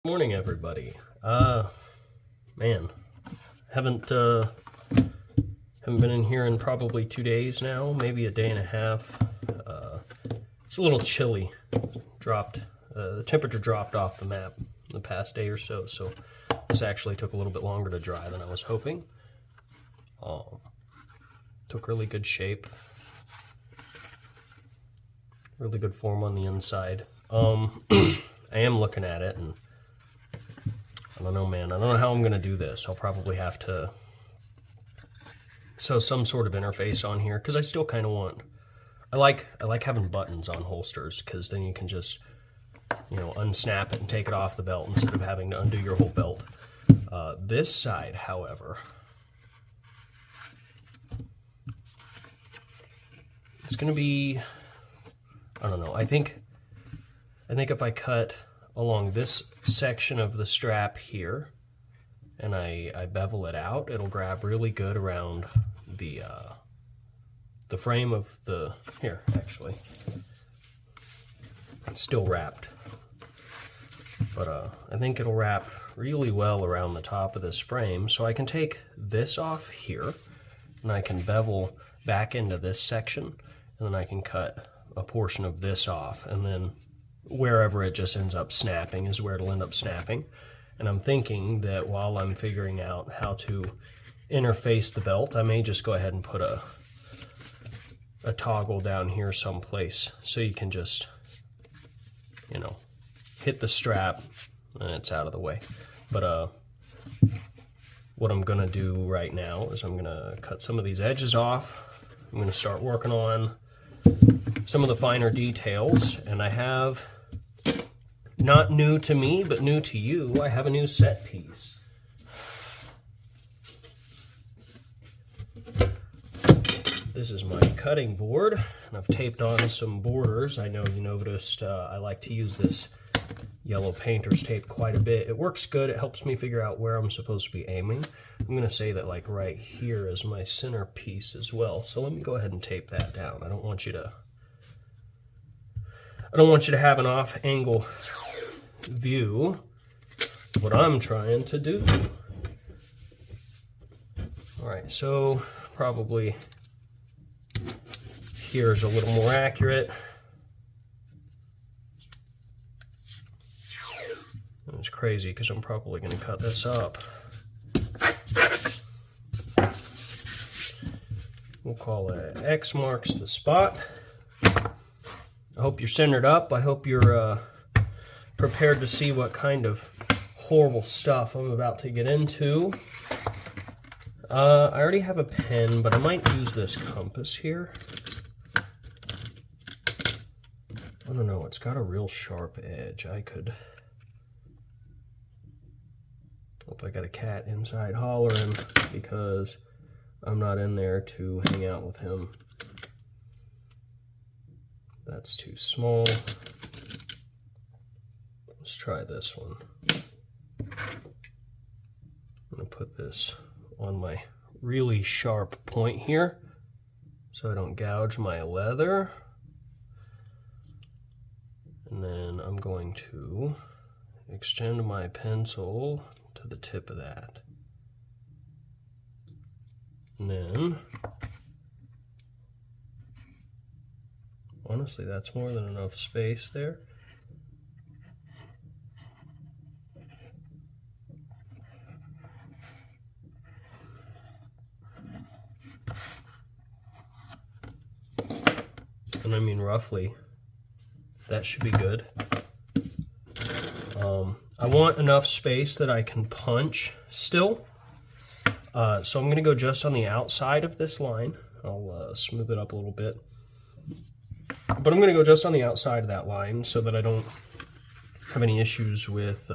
Morning, everybody. Man, haven't been in here in probably 2 days now, maybe a day and a half. It's a little chilly. The temperature dropped off the map the past day or so, so this actually took a little bit longer to dry than I was hoping. Took really good shape, really good form on the inside. I am looking at it, and I don't know, man. I don't know how I'm going to do this. I'll probably have to sew some sort of interface on here, because I still kind of want... I like having buttons on holsters, because then you can just, unsnap it and take it off the belt instead of having to undo your whole belt. This side, however, it's going to be... I don't know. I think if I cut along this section of the strap here and I bevel it out, it'll grab really good around the frame of the... Here, actually. It's still wrapped. But I think it'll wrap really well around the top of this frame, so I can take this off here and I can bevel back into this section, and then I can cut a portion of this off, and then wherever it just ends up snapping is where it'll end up snapping. And I'm thinking that while I'm figuring out how to interface the belt, I may just go ahead and put a toggle down here someplace, so you can just, hit the strap and it's out of the way. But what I'm gonna do right now is I'm gonna cut some of these edges off. I'm gonna start working on some of the finer details, and I have, not new to me, but new to you, I have a new set piece. This is my cutting board, and I've taped on some borders. I know you noticed I like to use this yellow painter's tape quite a bit. It works good. It helps me figure out where I'm supposed to be aiming. I'm going to say that like right here is my center piece as well. So let me go ahead and tape that down. I don't want you to have an off-angle view of what I'm trying to do. Alright, so probably here's a little more accurate. And it's crazy because I'm probably going to cut this up. We'll call it X marks the spot. I hope you're centered up. I hope you're prepared to see what kind of horrible stuff I'm about to get into. I already have a pen, but I might use this compass here. I don't know, it's got a real sharp edge. I could... Hope I got a cat inside hollering because I'm not in there to hang out with him. That's too small. Let's try this one. I'm going to put this on my really sharp point here so I don't gouge my leather. And then I'm going to extend my pencil to the tip of that. And then, honestly, that's more than enough space there. And I mean, roughly, that should be good. I want enough space that I can punch still. So I'm going to go just on the outside of this line. I'll smooth it up a little bit. But I'm going to go just on the outside of that line so that I don't have any issues with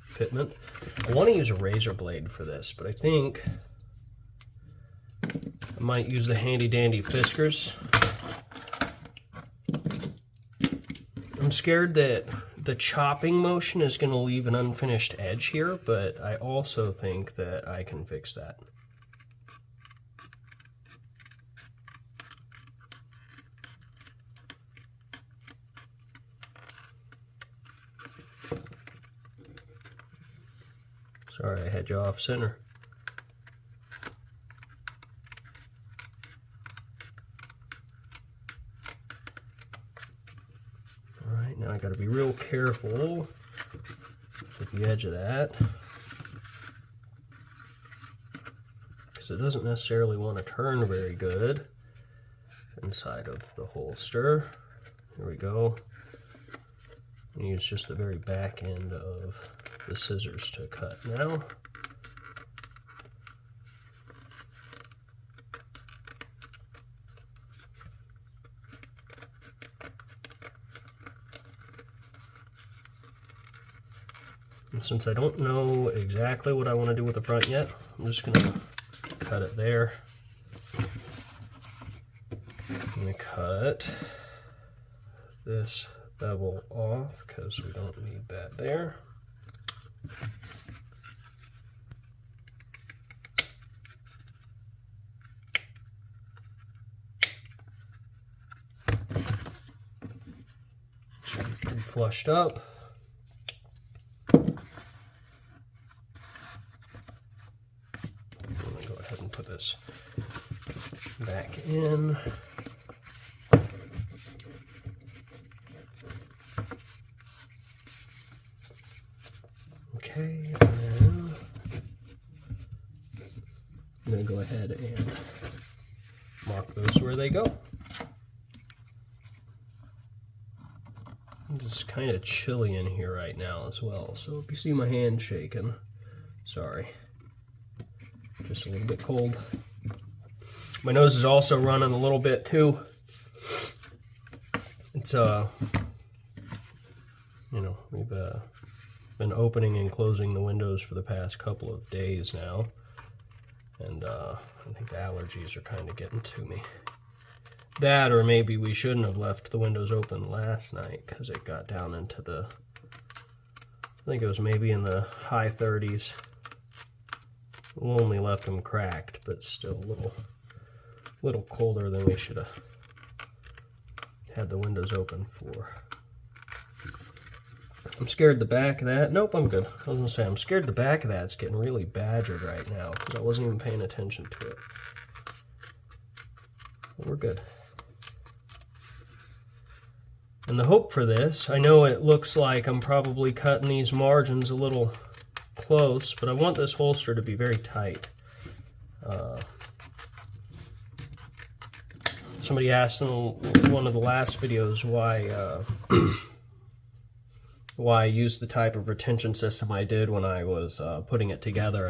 fitment. I want to use a razor blade for this, but I think I might use the handy dandy Fiskars. I'm scared that the chopping motion is going to leave an unfinished edge here, but I also think that I can fix that. Sorry, I had you off center. Alright, now I gotta be real careful with the edge of that, because it doesn't necessarily want to turn very good inside of the holster. Here we go. And use just the very back end of the scissors to cut now. And since I don't know exactly what I want to do with the front yet, I'm just going to cut it there. I'm going to cut this bevel off because we don't need that there. Should be pretty flushed up. I'm going to go ahead and put this back in. Okay, and then I'm going to go ahead and mark those where they go. It's kind of chilly in here right now as well, so if you see my hand shaking, sorry. Just a little bit cold. My nose is also running a little bit too. It's you know, we've been opening and closing the windows for the past couple of days now, and I think the allergies are kind of getting to me. That, or maybe we shouldn't have left the windows open last night because it got down into the, I think it was maybe in the high 30s. We only left them cracked, but still a little colder than we should have had the windows open for. I'm scared the back of that. Nope, I'm good. I was going to say, I'm scared the back of that's getting really badgered right now because I wasn't even paying attention to it. But we're good. And the hope for this, I know it looks like I'm probably cutting these margins a little close, but I want this holster to be very tight. Somebody asked in one of the last videos why I used the type of retention system I did when I was putting it together,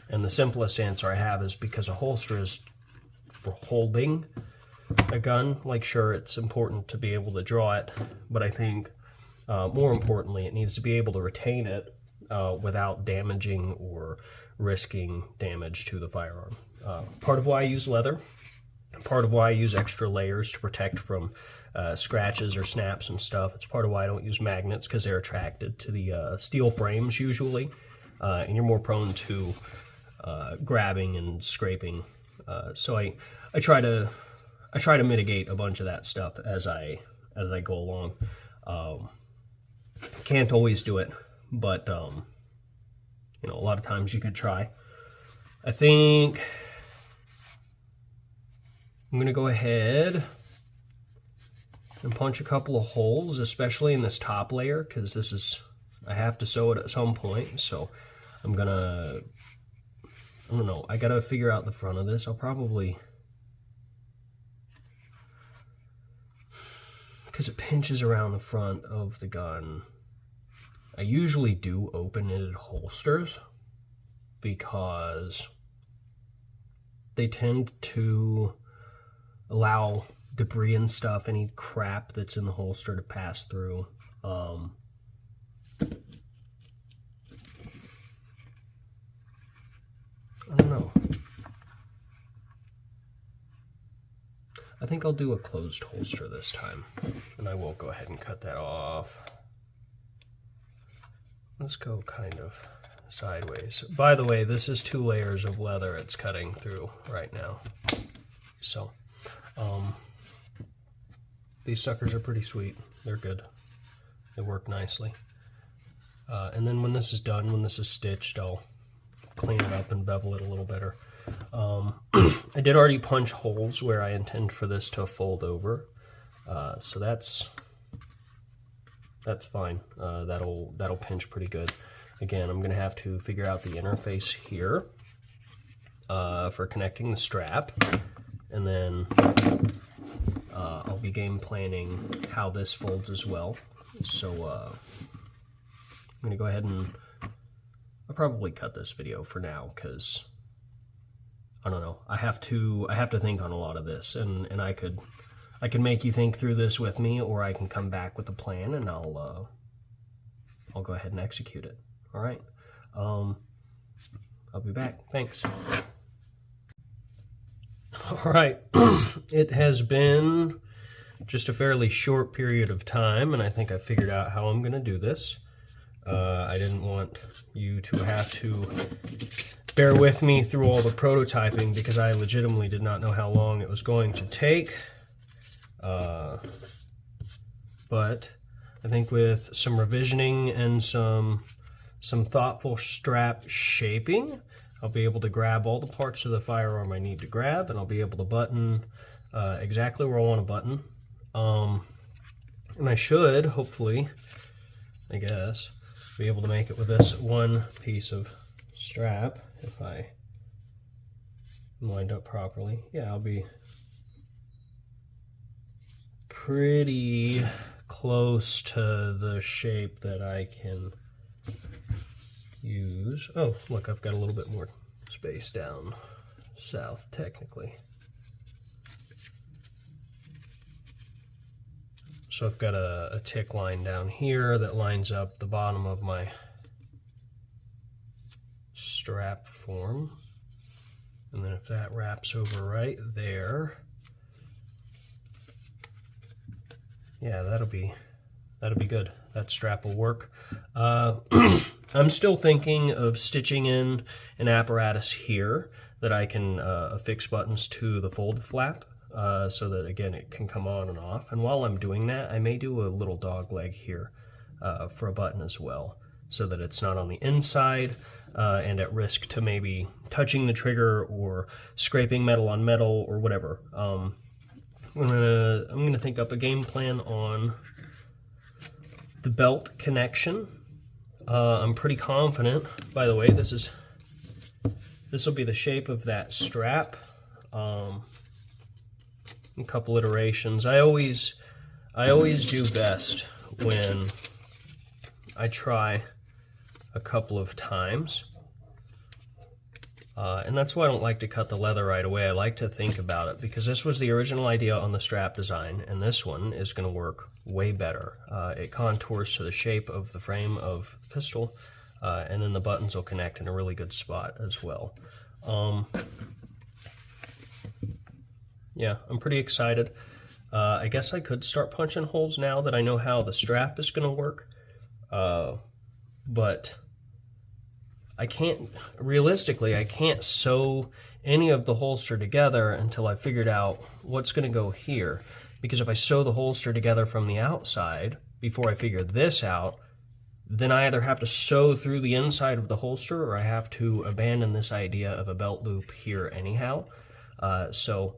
and the simplest answer I have is because a holster is for holding a gun. Like, sure, it's important to be able to draw it, but I think more importantly, it needs to be able to retain it without damaging or risking damage to the firearm. Part of why I use leather, part of why I use extra layers to protect from scratches or snaps and stuff. It's part of why I don't use magnets, because they're attracted to the steel frames usually, and you're more prone to grabbing and scraping. So I try to mitigate a bunch of that stuff as I go along. Can't always do it, but you know, a lot of times you could try. I think I'm gonna go ahead and punch a couple of holes, especially in this top layer, because this is, I have to sew it at some point. So I'm gonna, I don't know, I gotta figure out the front of this. I'll probably, because it pinches around the front of the gun, I usually do open-ended holsters because they tend to allow debris and stuff, any crap that's in the holster, to pass through. I don't know. I think I'll do a closed holster this time, and I will go ahead and cut that off. Let's go kind of sideways. By the way, this is 2 layers of leather it's cutting through right now. So, these suckers are pretty sweet. They're good. They work nicely. And then when this is done, when this is stitched, I'll clean it up and bevel it a little better. I did already punch holes where I intend for this to fold over, so that's fine. That'll pinch pretty good. Again, I'm going to have to figure out the interface here for connecting the strap, and then I'll be game planning how this folds as well. So I'm going to go ahead and I'll probably cut this video for now because I don't know. I have to think on a lot of this, and I could make you think through this with me, or I can come back with a plan and I'll go ahead and execute it. All right. I'll be back. Thanks. All right. It has been just a fairly short period of time, and I think I figured out how I'm going to do this. I didn't want you to have to bear with me through all the prototyping because I legitimately did not know how long it was going to take. But I think with some revisioning and some thoughtful strap shaping, I'll be able to grab all the parts of the firearm I need to grab, and I'll be able to button exactly where I want to button. And I should, hopefully, I guess, be able to make it with this one piece of strap if I am lined up properly. Yeah, I'll be pretty close to the shape that I can use. Oh, look, I've got a little bit more space down south, technically. So I've got a tick line down here that lines up the bottom of my strap form. And then if that wraps over right there, yeah, that'll be good. That strap will work. I'm still thinking of stitching in an apparatus here that I can affix buttons to the fold flap so that, again, it can come on and off. And while I'm doing that, I may do a little dog leg here for a button as well, so that it's not on the inside and at risk to maybe touching the trigger or scraping metal on metal or whatever. I'm gonna think up a game plan on the belt connection. I'm pretty confident, by the way, this will be the shape of that strap. A couple iterations. I always do best when I try a couple of times. And that's why I don't like to cut the leather right away. I like to think about it, because this was the original idea on the strap design, and this one is going to work way better. It contours to the shape of the frame of the pistol, and then the buttons will connect in a really good spot as well. Yeah, I'm pretty excited. I guess I could start punching holes now that I know how the strap is going to work, but I can't, realistically, I can't sew any of the holster together until I figured out what's going to go here. Because if I sew the holster together from the outside before I figure this out, then I either have to sew through the inside of the holster or I have to abandon this idea of a belt loop here anyhow. So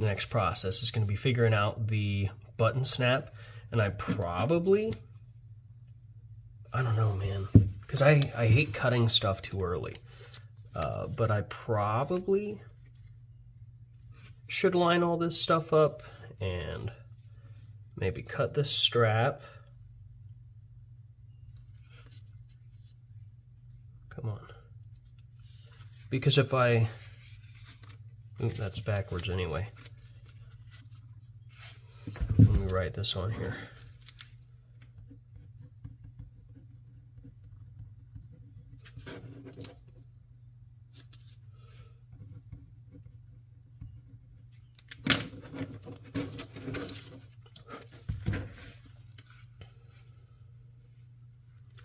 the next process is going to be figuring out the button snap, and I probably, I don't know, man. Because I hate cutting stuff too early. But I probably should line all this stuff up and maybe cut this strap. Come on. Because if I... Ooh, that's backwards anyway. Let me write this on here.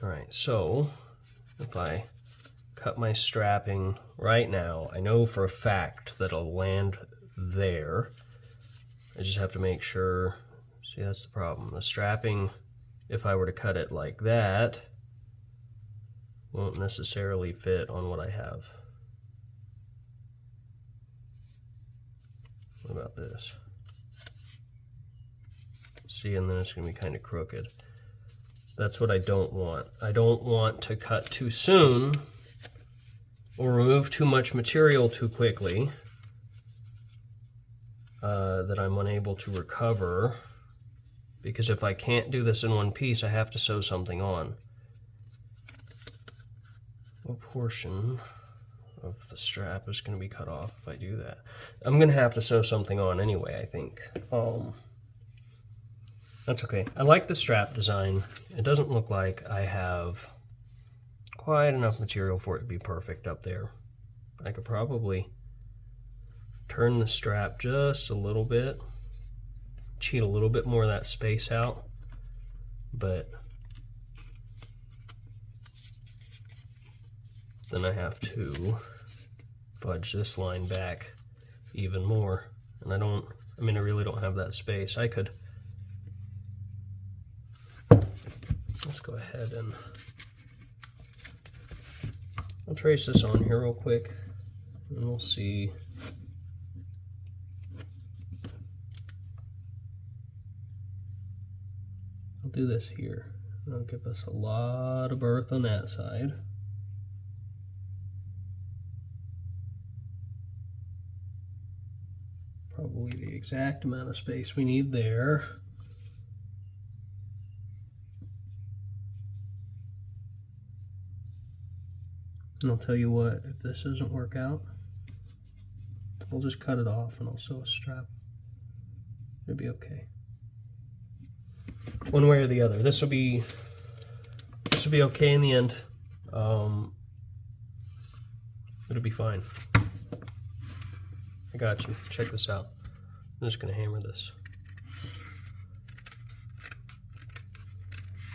Alright, so if I cut my strapping right now, I know for a fact that it'll land there. I just have to make sure. See, that's the problem. The strapping, if I were to cut it like that, won't necessarily fit on what I have. What about this? See, and then it's going to be kind of crooked. That's what I don't want. I don't want to cut too soon or remove too much material too quickly that I'm unable to recover, because if I can't do this in one piece, I have to sew something on. What portion of the strap is going to be cut off if I do that? I'm going to have to sew something on anyway, I think. That's okay. I like the strap design. It doesn't look like I have quite enough material for it to be perfect up there. I could probably turn the strap just a little bit, cheat a little bit more of that space out, but then I have to fudge this line back even more, and I really don't have that space. Let's go ahead and I'll trace this on here real quick and we'll see. I'll do this here. That'll give us a lot of berth on that side. Probably the exact amount of space we need there. And I'll tell you what, if this doesn't work out, we'll just cut it off and I'll sew a strap. It'll be okay. One way or the other. This will be okay in the end. It'll be fine. I got you. Check this out. I'm just gonna hammer this.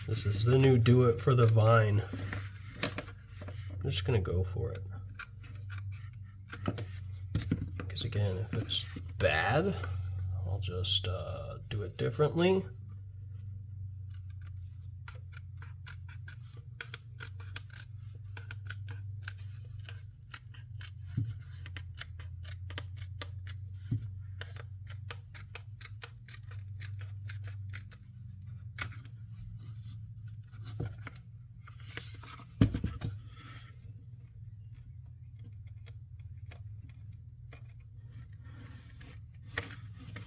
This is the new Do It for the Vine. I'm just gonna go for it. Because again, if it's bad, I'll just do it differently.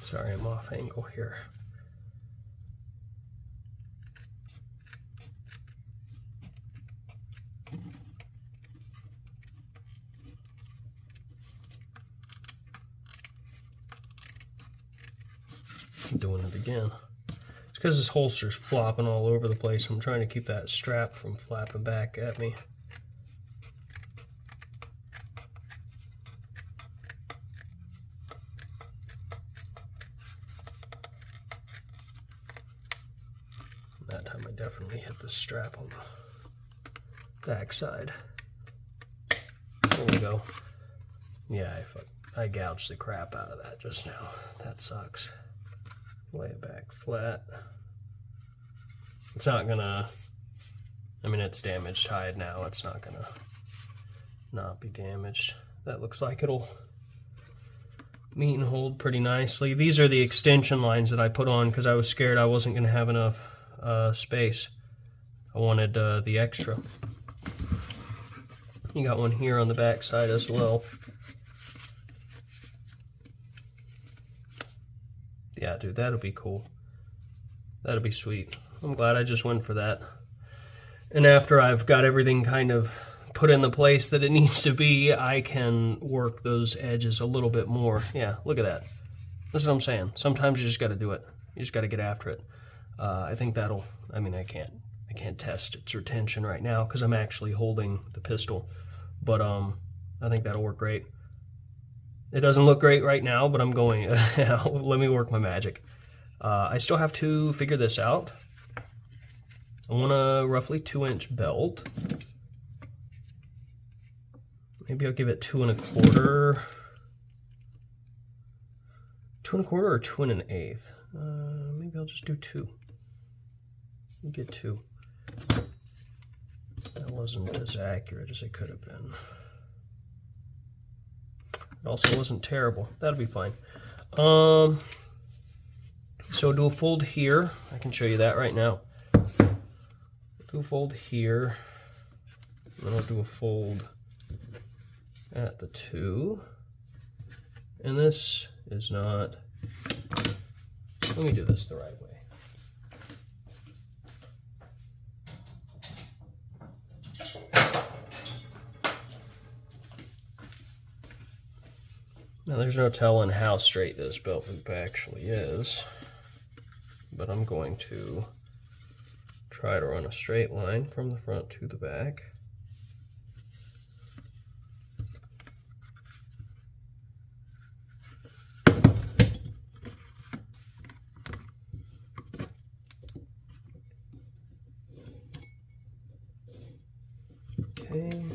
Sorry, I'm off angle here. I'm doing it again. It's because this holster's flopping all over the place. I'm trying to keep that strap from flapping back at me. That time I definitely hit the strap on the back side. There we go. Yeah, I gouged the crap out of that just now. That sucks. Lay it back flat. It's not gonna, it's damaged hide now. It's not gonna not be damaged. That looks like it'll meet and hold pretty nicely. These are the extension lines that I put on because I was scared I wasn't gonna have enough space. I wanted the extra. You got one here on the back side as well. Yeah, dude, that'll be cool. That'll be sweet. I'm glad I just went for that. And after I've got everything kind of put in the place that it needs to be, I can work those edges a little bit more. Yeah, look at that. That's what I'm saying. Sometimes you just got to do it. You just got to get after it. I think that'll, I can't test its retention right now because I'm actually holding the pistol, but I think that'll work great. It doesn't look great right now, but I'm going, let me work my magic. I still have to figure this out. I want a roughly 2-inch belt. Maybe I'll give it 2 1/4. 2 1/4 or 2 1/8. Maybe I'll just do 2. Get 2. That wasn't as accurate as it could have been. It also wasn't terrible. That'll be fine. So do a fold here. I can show you that right now. Do a fold here. And then I'll do a fold at the 2. And this is not... Let me do this the right way. Now there's no telling how straight this belt loop actually is, but I'm going to try to run a straight line from the front to the back. Okay,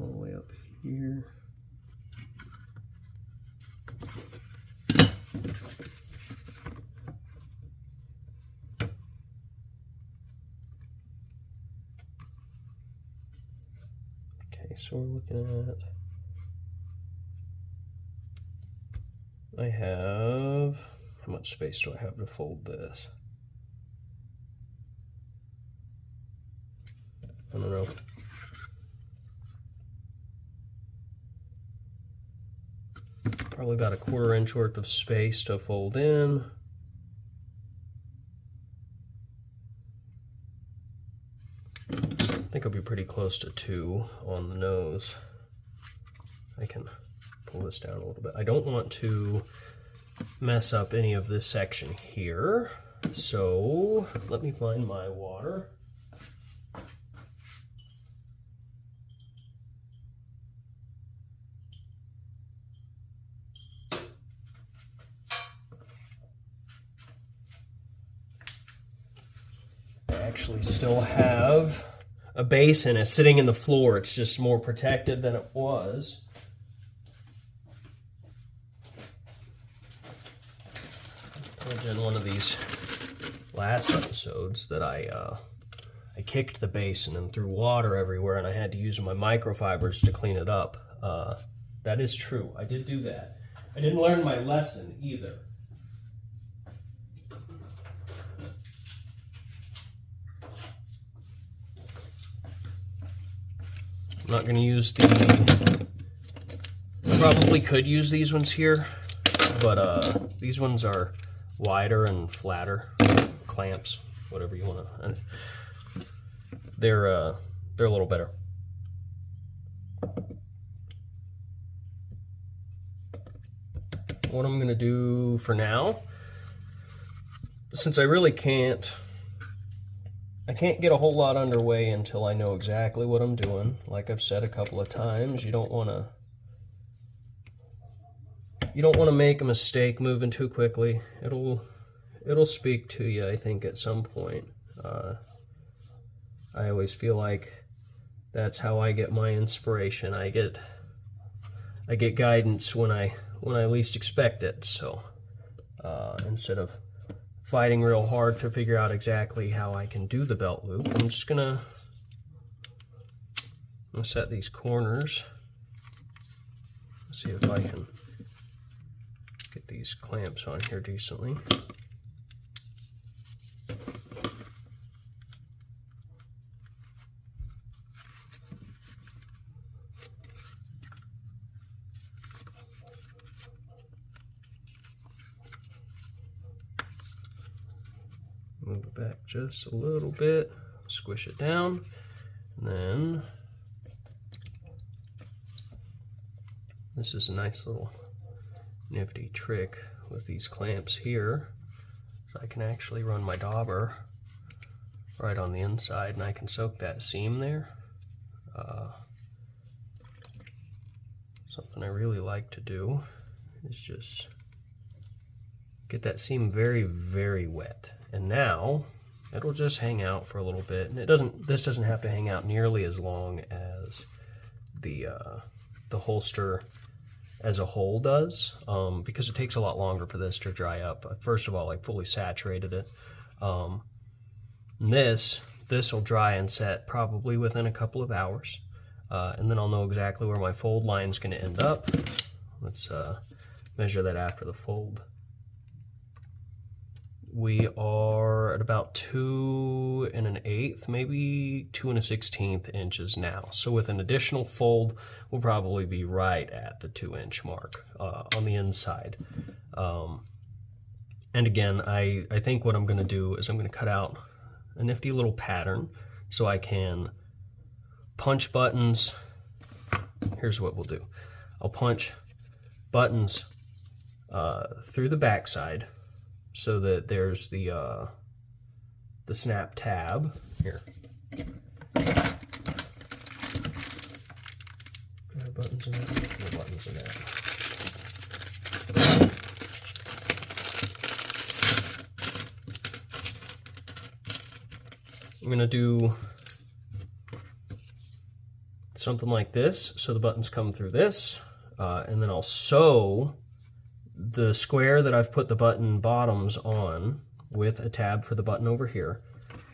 all the way up here. So we're looking at, I have, how much space do I have to fold this? I don't know. Probably about a 1/4 inch worth of space to fold in. I think I'll be pretty close to 2 on the nose. I can pull this down a little bit. I don't want to mess up any of this section here, so let me find my water. I actually still have a basin is sitting in the floor. It's just more protected than it was. I told you in one of these last episodes that I kicked the basin and threw water everywhere, and I had to use my microfibers to clean it up. That is true. I did do that. I didn't learn my lesson either. I'm not going to use the, I probably could use these ones here, but these ones are wider and flatter, clamps, whatever you want to, they're a little better. What I'm going to do for now, since I really can't get a whole lot underway until I know exactly what I'm doing. Like I've said a couple of times, you don't want to make a mistake moving too quickly. It'll speak to you, I think, at some point. I always feel like that's how I get my inspiration. I get guidance when I least expect it. So instead of fighting real hard to figure out exactly how I can do the belt loop, I'm just gonna set these corners. See if I can get these clamps on here decently. Move it back just a little bit, squish it down, and then this is a nice little nifty trick with these clamps here. So I can actually run my dauber right on the inside and I can soak that seam there. Something I really like to do is just get that seam very, very wet. And now it'll just hang out for a little bit, and this doesn't have to hang out nearly as long as the holster as a whole does, because it takes a lot longer for this to dry up. First of all, I fully saturated it. And this will dry and set probably within a couple of hours. And then I'll know exactly where my fold line is going to end up. Let's measure that after the fold. We are at about 2 1/8, maybe 2 1/16 inches now. So with an additional fold, we'll probably be right at the 2-inch mark on the inside. And again, I think what I'm going to do is I'm going to cut out a nifty little pattern so I can punch buttons. Here's what we'll do. I'll punch buttons through the backside so that there's the snap tab here. Buttons in that. No buttons in that. I'm gonna do something like this, so the buttons come through this, and then I'll sew the square that I've put the button bottoms on with a tab for the button over here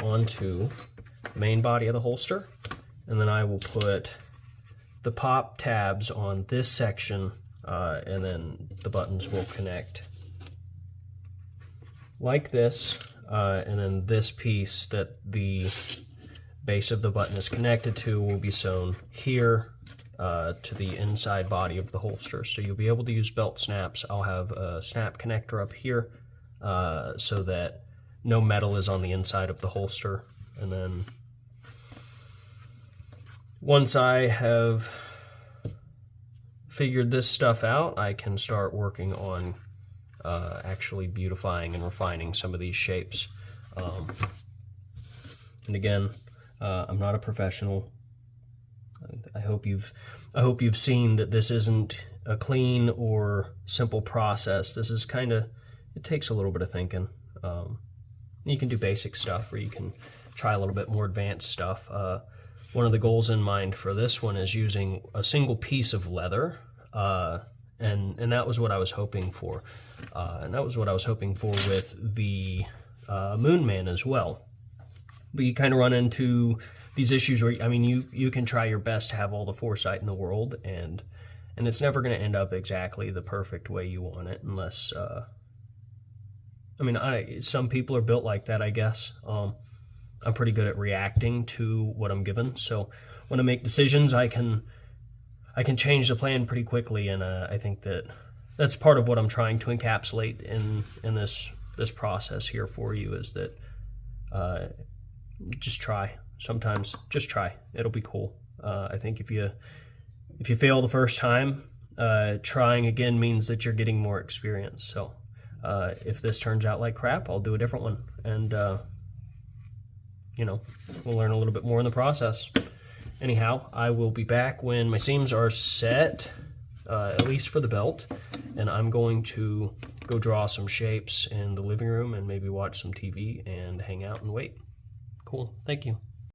onto the main body of the holster, and then I will put the pop tabs on this section, and then the buttons will connect like this, and then this piece that the base of the button is connected to will be sewn here to the inside body of the holster. So you'll be able to use belt snaps. I'll have a snap connector up here so that no metal is on the inside of the holster. And then once I have figured this stuff out, I can start working on actually beautifying and refining some of these shapes. And again, I'm not a professional. I hope you've seen that this isn't a clean or simple process. This is it takes a little bit of thinking. You can do basic stuff, or you can try a little bit more advanced stuff. One of the goals in mind for this one is using a single piece of leather, and that was what I was hoping for. And that was what I was hoping for with the Moon Man as well. But you kind of run into these issues where, I mean, you can try your best to have all the foresight in the world, and it's never going to end up exactly the perfect way you want it, unless, I mean, some people are built like that, I guess. I'm pretty good at reacting to what I'm given, so when I make decisions, I can change the plan pretty quickly, and I think that's part of what I'm trying to encapsulate in this process here for you, is that just try. Sometimes just try. It'll be cool. I think if you fail the first time, trying again means that you're getting more experience. So if this turns out like crap, I'll do a different one, and you know, we'll learn a little bit more in the process. Anyhow, I will be back when my seams are set, at least for the belt, and I'm going to go draw some shapes in the living room and maybe watch some TV and hang out and wait. Cool. Thank you.